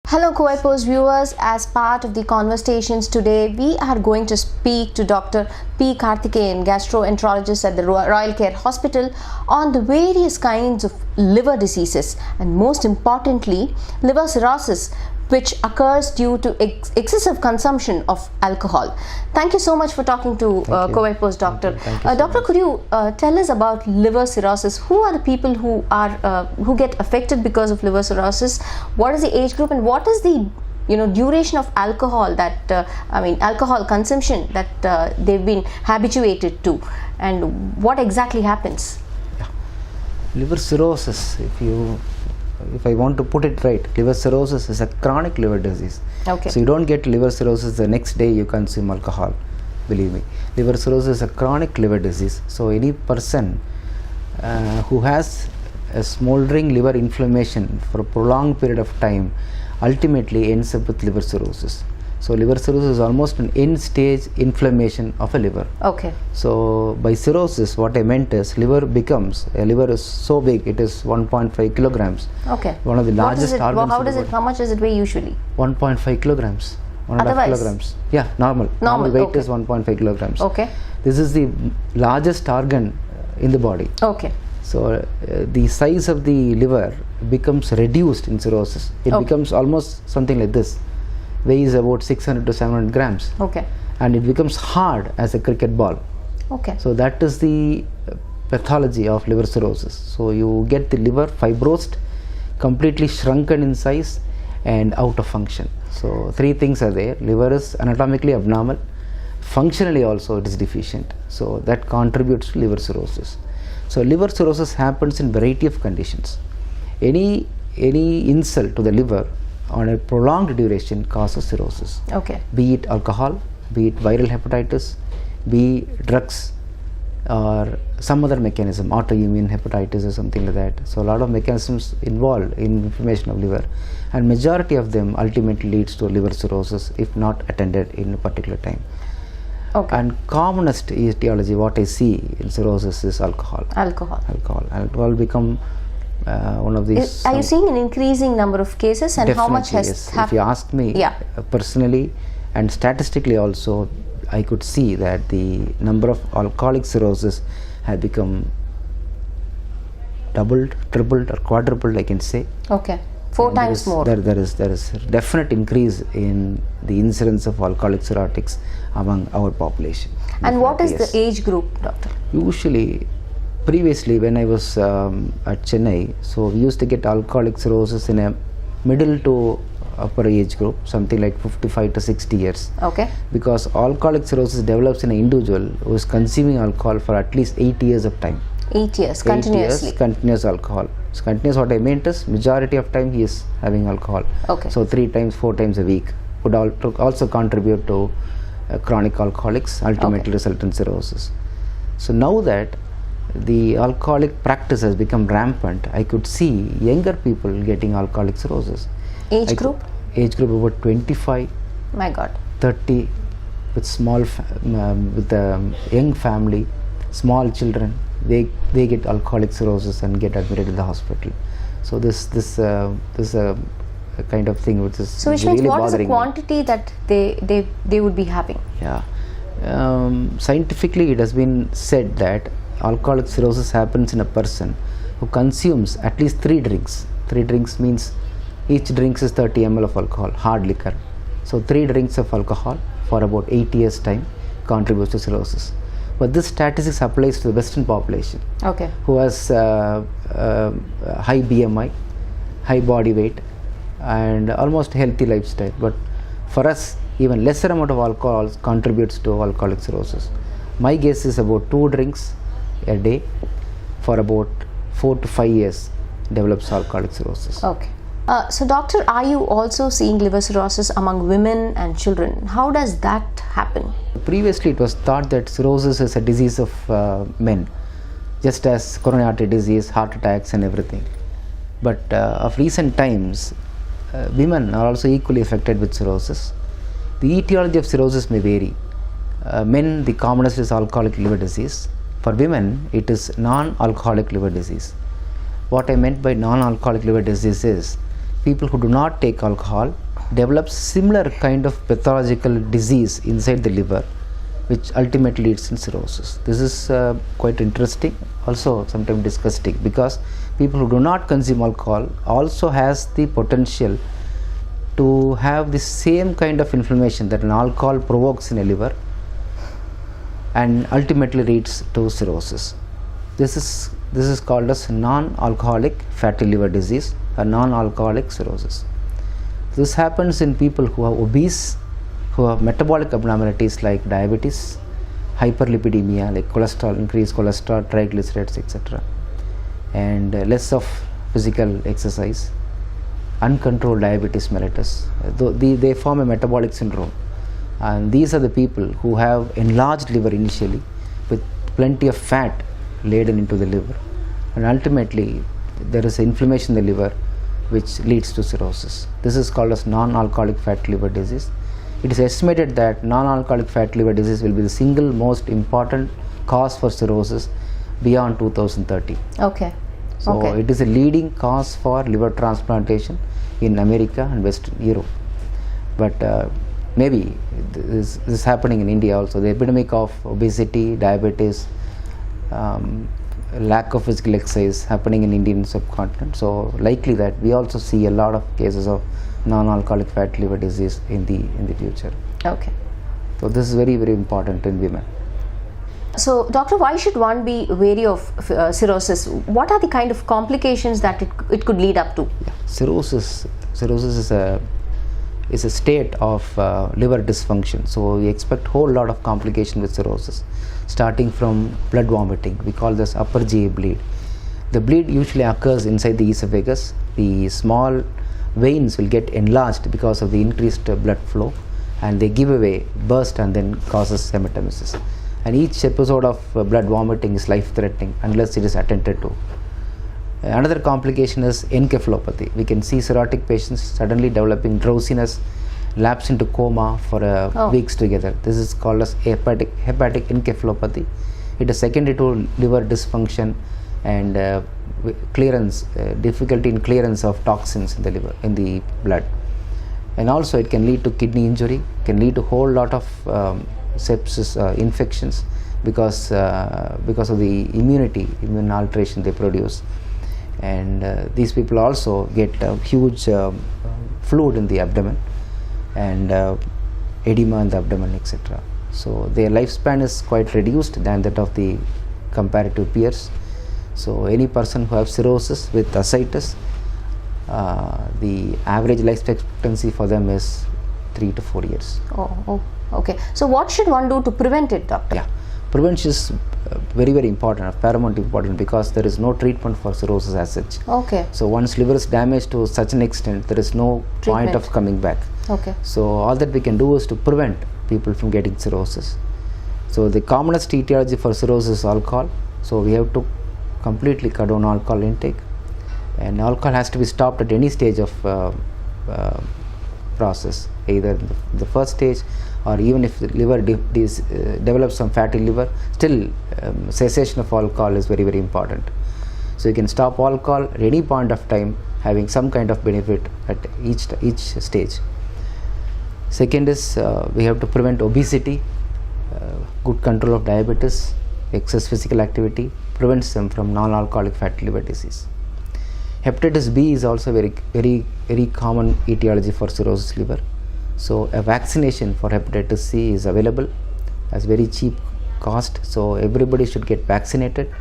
Hello Co-Post viewers, as part of the conversations today, we are going to speak to Dr. P. Karthikeyan, gastroenterologist at the Royal Care Hospital, on the various kinds of liver diseases and most importantly, liver cirrhosis, which occurs due to excessive consumption of alcohol. Thank you so much for talking to Co-Post, Doctor. Doctor, could you tell us about liver cirrhosis? Who are the people who get affected because of liver cirrhosis? What is the age group, and what is the duration of alcohol that alcohol consumption that they've been habituated to, and what exactly happens? Liver cirrhosis, if I want to put it right, liver cirrhosis is a chronic liver disease. Okay. So you don't get liver cirrhosis the next day you consume alcohol, believe me. Liver cirrhosis is a chronic liver disease. So any person who has a smoldering liver inflammation for a prolonged period of time ultimately ends up with liver cirrhosis. So liver cirrhosis is almost an end stage inflammation of a liver. Okay. So by cirrhosis, what I meant is liver is so big, it is 1.5 kilograms. Okay. One of the largest organs. How much does it weigh usually? 1.5 kilograms. 1.5 kilograms. Yeah, normal weight okay. is 1.5 kilograms. Okay. This is the largest organ in the body. Okay. So the size of the liver becomes reduced in cirrhosis. It becomes almost something like this. Weighs about 600 to 700 grams. Okay. And it becomes hard as a cricket ball. Okay. So that is the pathology of liver cirrhosis. So you get the liver fibrosed, completely shrunken in size and out of function. So three things are there. Liver is anatomically abnormal. Functionally also it is deficient. So that contributes to liver cirrhosis. So liver cirrhosis happens in variety of conditions. Any insult to the liver on a prolonged duration causes cirrhosis. Okay. Be it alcohol, be it viral hepatitis, be drugs, or some other mechanism, autoimmune hepatitis or something like that. So a lot of mechanisms involved in inflammation of liver, and majority of them ultimately leads to liver cirrhosis if not attended in a particular time. Okay. And commonest etiology what I see in cirrhosis is alcohol. Alcohol become one of these. Are you seeing an increasing number of cases, and how much has yes. If you ask me personally and statistically also, I could see that the number of alcoholic cirrhosis had become doubled, tripled or quadrupled, I can say. Okay. 4 times more. There is definite increase in the incidence of alcoholic cirrhotics among our population. And what is the age group, doctor? Usually, previously when I was at Chennai, so we used to get alcoholic cirrhosis in a middle to upper age group, something like 55 to 60 years. Okay. Because alcoholic cirrhosis develops in an individual who is consuming alcohol for at least 8 years of time. 8 years continuously. 8 years continuous alcohol. So continuous, what I meant is majority of time he is having alcohol. Okay. So 3 times, 4 times a week would also contribute to chronic alcoholics, ultimately result in cirrhosis. So now that the alcoholic practice has become rampant, I could see younger people getting alcoholic cirrhosis. Age group about 25. My God. 30, with with a young family, small children. They get alcoholic cirrhosis and get admitted in the hospital. So this is a kind of thing which is so which really means what bothering is the quantity that they would be having? Yeah. Scientifically it has been said that alcoholic cirrhosis happens in a person who consumes at least 3 drinks. 3 drinks means each drink is 30 ml of alcohol, hard liquor. So 3 drinks of alcohol for about 8 years time contributes to cirrhosis. But this statistics applies to the Western population, who has high BMI, high body weight, and almost healthy lifestyle. But for us, even lesser amount of alcohol contributes to alcoholic cirrhosis. My guess is about 2 drinks a day for about 4 to 5 years develops alcoholic cirrhosis. Okay. So doctor, are you also seeing liver cirrhosis among women and children? How does that happen? Previously it was thought that cirrhosis is a disease of men, just as coronary artery disease, heart attacks and everything. But of recent times, women are also equally affected with cirrhosis. The etiology of cirrhosis may vary. Men, the commonest is alcoholic liver disease. For women, it is non-alcoholic liver disease. What I meant by non-alcoholic liver disease is people who do not take alcohol develop similar kind of pathological disease inside the liver, which ultimately leads in cirrhosis. This is quite interesting, also sometimes disgusting, because people who do not consume alcohol also has the potential to have the same kind of inflammation that an alcohol provokes in a liver and ultimately leads to cirrhosis. This is called as non-alcoholic fatty liver disease or non-alcoholic cirrhosis. This happens in people who are obese, who have metabolic abnormalities like diabetes, hyperlipidemia like cholesterol, increased cholesterol, triglycerides, etc., and less of physical exercise, uncontrolled diabetes mellitus. They form a metabolic syndrome, and these are the people who have enlarged liver initially with plenty of fat laden into the liver, and ultimately there is inflammation in the liver which leads to cirrhosis. This is called as non-alcoholic fatty liver disease. It is estimated that non-alcoholic fatty liver disease will be the single most important cause for cirrhosis beyond 2030. Okay. So it is a leading cause for liver transplantation in America and Western Europe. But maybe this is happening in India also. The epidemic of obesity, diabetes, lack of physical exercise happening in Indian subcontinent. So likely that we also see a lot of cases of non-alcoholic fatty liver disease in the future. Okay. So this is very, very important in women. So, doctor, why should one be wary of cirrhosis? What are the kind of complications that it could lead up to? Yeah. Cirrhosis is a state of liver dysfunction. So we expect whole lot of complication with cirrhosis, starting from blood vomiting. We call this upper GI bleed. The bleed usually occurs inside the esophagus. The small veins will get enlarged because of the increased blood flow, and they give away, burst, and then causes hematemesis. And each episode of blood vomiting is life-threatening unless it is attended to. Another complication is encephalopathy. We can see cirrhotic patients suddenly developing drowsiness, lapse into coma for weeks together. This is called as hepatic encephalopathy. It is secondary to liver dysfunction and difficulty in clearance of toxins in the liver, in the blood. And also it can lead to kidney injury, can lead to whole lot of sepsis, infections, because of the immune alteration they produce. And these people also get huge fluid in the abdomen and edema in the abdomen, etc. So their lifespan is quite reduced than that of the comparative peers. So any person who has cirrhosis with ascites, the average life expectancy for them is 3 to 4 years. Oh, okay. So what should one do to prevent it, doctor? Yeah, prevention is very, very important, paramount important, because there is no treatment for cirrhosis as such. Okay. So once liver is damaged to such an extent, there is no point of coming back. Okay. So all that we can do is to prevent people from getting cirrhosis. So the commonest etiology for cirrhosis is alcohol. So we have to completely cut down alcohol intake, and alcohol has to be stopped at any stage of process, either the first stage, or even if the liver develops some fatty liver, still cessation of alcohol is very, very important. So you can stop alcohol at any point of time, having some kind of benefit at each stage. Second is we have to prevent obesity. Good control of diabetes, excess physical activity prevents them from non-alcoholic fatty liver disease. Hepatitis B is also very, very, very common etiology for cirrhosis liver. So a vaccination for hepatitis C is available as very cheap cost. So everybody should get vaccinated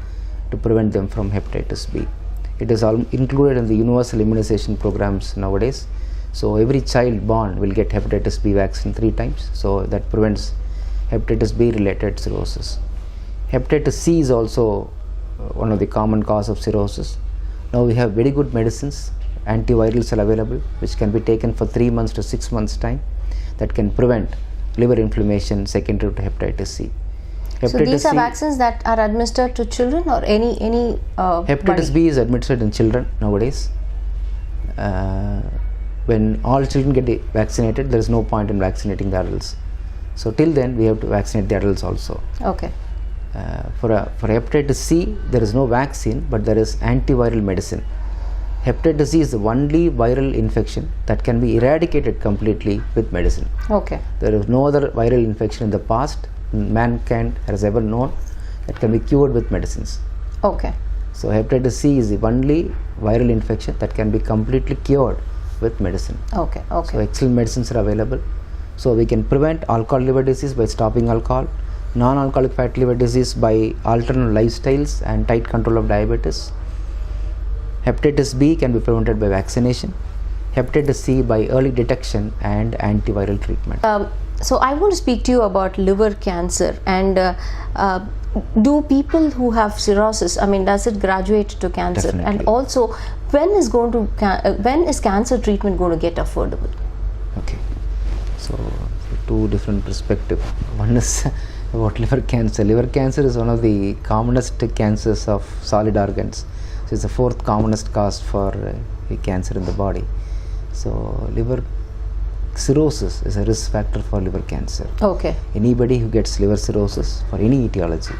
to prevent them from hepatitis B. It is all included in the universal immunization programs nowadays. So every child born will get hepatitis B vaccine 3 times. So that prevents hepatitis B related cirrhosis. Hepatitis C is also one of the common cause of cirrhosis. Now we have very good medicines, antivirals are available, which can be taken for 3 months to 6 months time, that can prevent liver inflammation secondary to hepatitis C. So these are vaccines that are administered to children, or any hepatitis B is administered in children nowadays. When all children get vaccinated, there is no point in vaccinating the adults. So till then we have to vaccinate the adults also. Okay. For hepatitis C, there is no vaccine, but there is antiviral medicine. Hepatitis C is the only viral infection that can be eradicated completely with medicine. Okay. There is no other viral infection in the past mankind has ever known that can be cured with medicines. Okay. So hepatitis C is the only viral infection that can be completely cured with medicine. Okay. Okay. So excellent medicines are available. So we can prevent alcoholic liver disease by stopping alcohol, non-alcoholic fatty liver disease by alternate lifestyles and tight control of diabetes. Hepatitis B can be prevented by vaccination. Hepatitis C by early detection and antiviral treatment. So I want to speak to you about liver cancer, and do people who have cirrhosis, I mean, does it graduate to cancer? Definitely. And also, when is cancer treatment going to get affordable? Okay, so two different perspectives. One is about liver cancer. Liver cancer is one of the commonest cancers of solid organs. So it's the fourth commonest cause for cancer in the body. So liver cirrhosis is a risk factor for liver cancer. Okay. Anybody who gets liver cirrhosis for any etiology,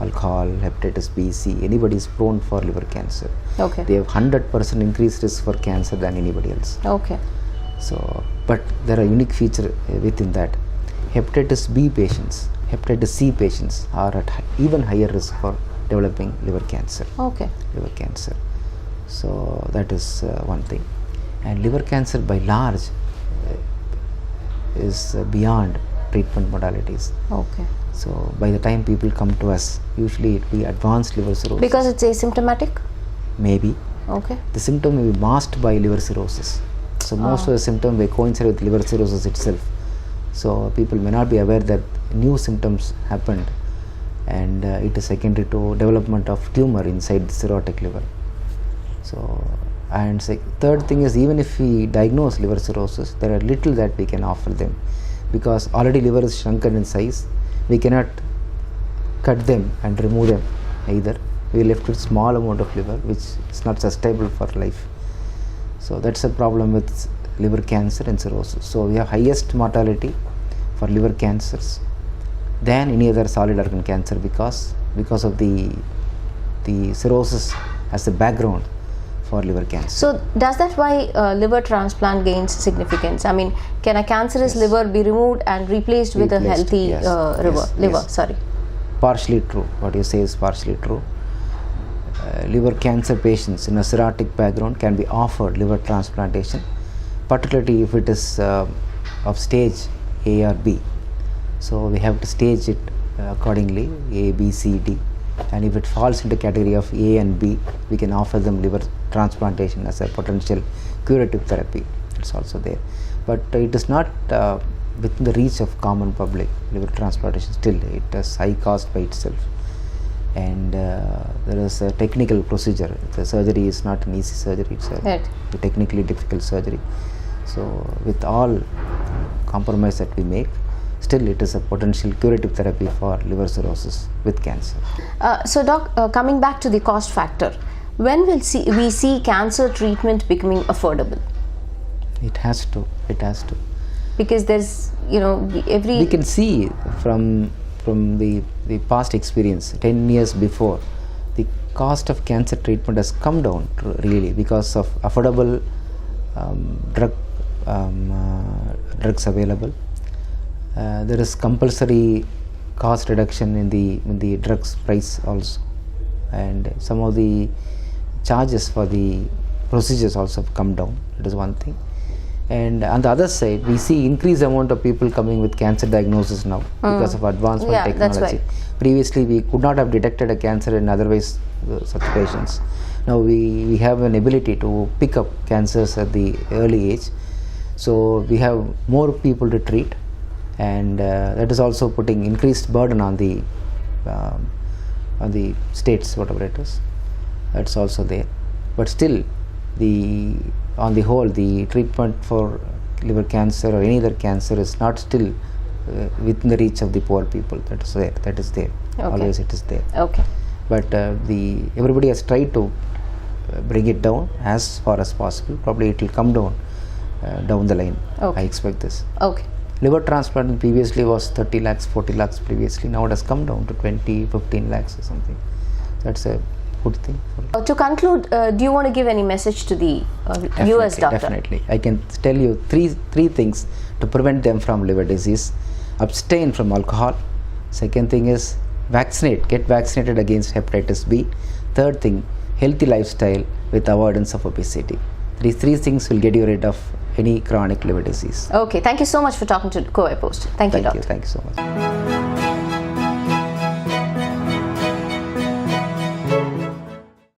alcohol, hepatitis B, C, anybody is prone for liver cancer. Okay. They have 100% increased risk for cancer than anybody else. Okay. So, but there are unique feature within that. Hepatitis B patients, hepatitis C patients are at even higher risk for developing liver cancer. Okay. Liver cancer. So that is one thing. And liver cancer by large is beyond treatment modalities. Okay. So by the time people come to us, usually it will be advanced liver cirrhosis. Because it's asymptomatic? Maybe. Okay. The symptom may be masked by liver cirrhosis. So most of the symptoms may coincide with liver cirrhosis itself. So people may not be aware that new symptoms happened, and it is secondary to development of tumor inside the cirrhotic liver. So, and third thing is, even if we diagnose liver cirrhosis, there are little that we can offer them, because already liver is shrunken in size. We cannot cut them and remove them either. We are left with small amount of liver, which is not sustainable for life. So that's a problem with liver cancer and cirrhosis. So we have highest mortality for liver cancers than any other solid organ cancer, because of the cirrhosis as a background for liver cancer. So does that why liver transplant gains significance? I mean, can a cancerous liver be removed and replaced with a healthy liver? Sorry. Partially true. What you say is partially true. Liver cancer patients in a cirrhotic background can be offered liver transplantation, particularly if it is of stage A or B. So we have to stage it accordingly, A, B, C, D, and if it falls into category of A and B, we can offer them liver transplantation as a potential curative therapy. It's also there, but it is not within the reach of common public. Liver transplantation, still it has high cost by itself, and there is a technical procedure. The surgery is not an easy surgery. It's a technically difficult surgery. So with all compromise that we make, still it is a potential curative therapy for liver cirrhosis with cancer. So doc, coming back to the cost factor, when will we see cancer treatment becoming affordable? It has to. Because there's, we can see from the past experience 10 years before, the cost of cancer treatment has come down really because of affordable drugs available. There is compulsory cost reduction in the drugs price also, and some of the charges for the procedures also have come down. That is one thing. And on the other side, we see increased amount of people coming with cancer diagnosis now because of advancement technology. That's right. Previously, we could not have detected a cancer in otherwise such patients. Now we have an ability to pick up cancers at the early age. So we have more people to treat, and that is also putting increased burden on the states, whatever it is. That's also there. But still, on the whole, the treatment for liver cancer or any other cancer is not still within the reach of the poor people. That is there. Okay. Always it is there. Okay. But everybody has tried to bring it down as far as possible. Probably it will come down down the line. Okay. I expect this. Okay. Liver transplant previously was 30 lakhs, 40 lakhs previously. Now it has come down to 20, 15 lakhs or something. That's a good thing. To conclude, do you want to give any message to the viewers, doctor? Definitely. I can tell you three things to prevent them from liver disease. Abstain from alcohol. Second thing is vaccinate. Get vaccinated against hepatitis B. Third thing, healthy lifestyle with avoidance of obesity. These three things will get you rid of any chronic liver disease. Okay, thank you so much for talking to Kowai Post. Thank you, doctor. Thank you so much.